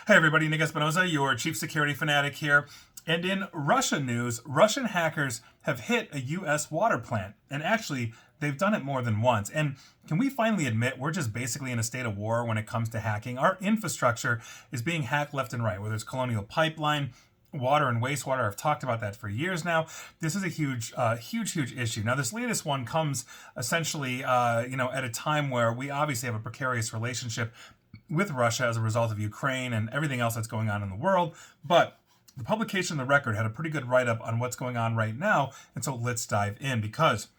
Hey everybody, Nick Espinosa, your chief security fanatic here. And in Russia news, Russian hackers have hit a U.S. water plant. And actually, they've done it more than once. And can we finally admit we're just basically in a state of war when it comes to hacking? Our infrastructure is being hacked left and right, whether it's Colonial Pipeline, water and wastewater. I've talked about that for years now. This is a huge issue. Now, this latest one comes essentially, at a time where we obviously have a precarious relationship with Russia as a result of Ukraine and everything else that's going on in the world. But the publication of the Record had a pretty good write-up on what's going on right now. And so let's dive in, because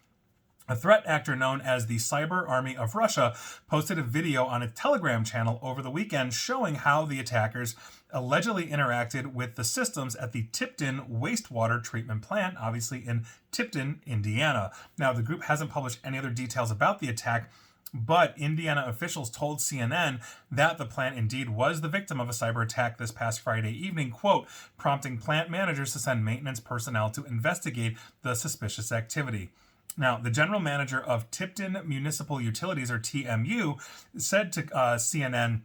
a threat actor known as the Cyber Army of Russia posted a video on a Telegram channel over the weekend showing how the attackers allegedly interacted with the systems at the Tipton wastewater treatment plant, obviously in Tipton, Indiana. Now, the group hasn't published any other details about the attack, but Indiana officials told CNN that the plant indeed was the victim of a cyber attack this past Friday evening, quote, prompting plant managers to send maintenance personnel to investigate the suspicious activity. Now, the general manager of Tipton Municipal Utilities, or TMU, said to CNN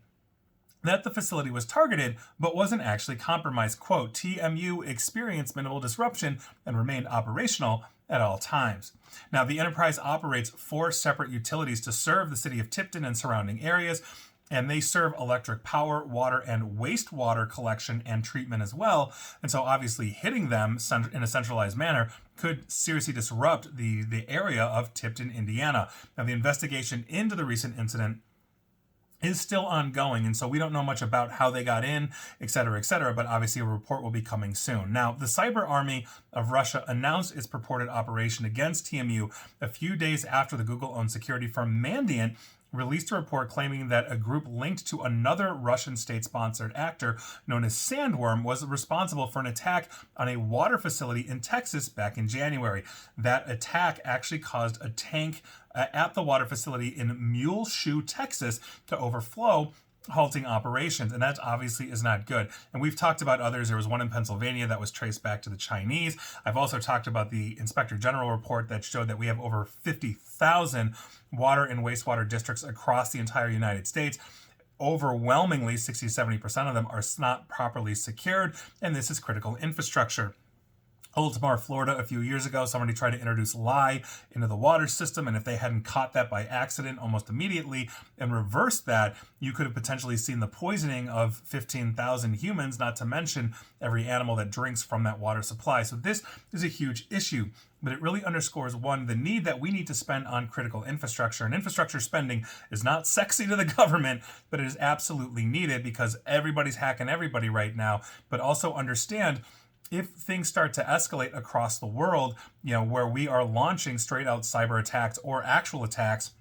that the facility was targeted but wasn't actually compromised. Quote, TMU experienced minimal disruption and remained operational at all times. Now, the enterprise operates 4 separate utilities to serve the city of Tipton and surrounding areas, and they serve electric power, water, and wastewater collection and treatment as well. And so obviously hitting them in a centralized manner could seriously disrupt the area of Tipton, Indiana. Now, the investigation into the recent incident is still ongoing, and so we don't know much about how they got in, et cetera, but obviously a report will be coming soon. Now, the Cyber Army of Russia announced its purported operation against TMU a few days after the Google-owned security firm Mandiant released a report claiming that a group linked to another Russian state-sponsored actor known as Sandworm was responsible for an attack on a water facility in Texas back in January. That attack actually caused a tank at the water facility in Muleshoe, Texas, to overflow, halting operations, and that obviously is not good. And we've talked about others. There was one in Pennsylvania that was traced back to the Chinese. I've also talked about the Inspector General report that showed that we have over 50,000 water and wastewater districts across the entire United States. Overwhelmingly, 60-70% of them are not properly secured, and this is critical infrastructure. Baltimore, Florida, a few years ago, somebody tried to introduce lye into the water system, and if they hadn't caught that by accident almost immediately and reversed that, you could have potentially seen the poisoning of 15,000 humans, not to mention every animal that drinks from that water supply. So this is a huge issue, but it really underscores, one, the need that we need to spend on critical infrastructure. And infrastructure spending is not sexy to the government, but it is absolutely needed because everybody's hacking everybody right now. But also understand, if things start to escalate across the world, where we are launching straight out cyber attacks or actual attacks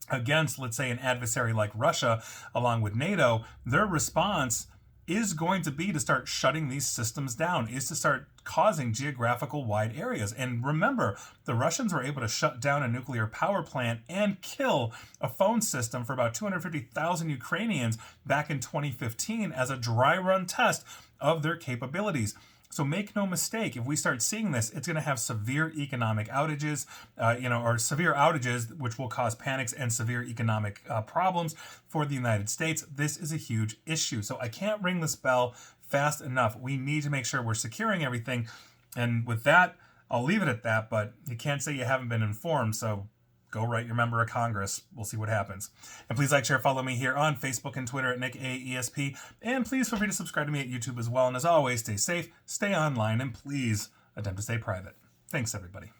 against, let's say, an adversary like Russia, along with NATO, their response is going to be to start shutting these systems down, is to start causing geographical wide areas. And remember, the Russians were able to shut down a nuclear power plant and kill a phone system for about 250,000 Ukrainians back in 2015 as a dry run test of their capabilities. So make no mistake, if we start seeing this, it's going to have severe economic outages, or severe outages, which will cause panics and severe economic problems for the United States. This is a huge issue. So I can't ring this bell fast enough. We need to make sure we're securing everything. And with that, I'll leave it at that, but you can't say you haven't been informed. So go write your member of Congress. We'll see what happens. And please like, share, follow me here on Facebook and Twitter at NickAESP. And please feel free to subscribe to me at YouTube as well. And as always, stay safe, stay online, and please attempt to stay private. Thanks, everybody.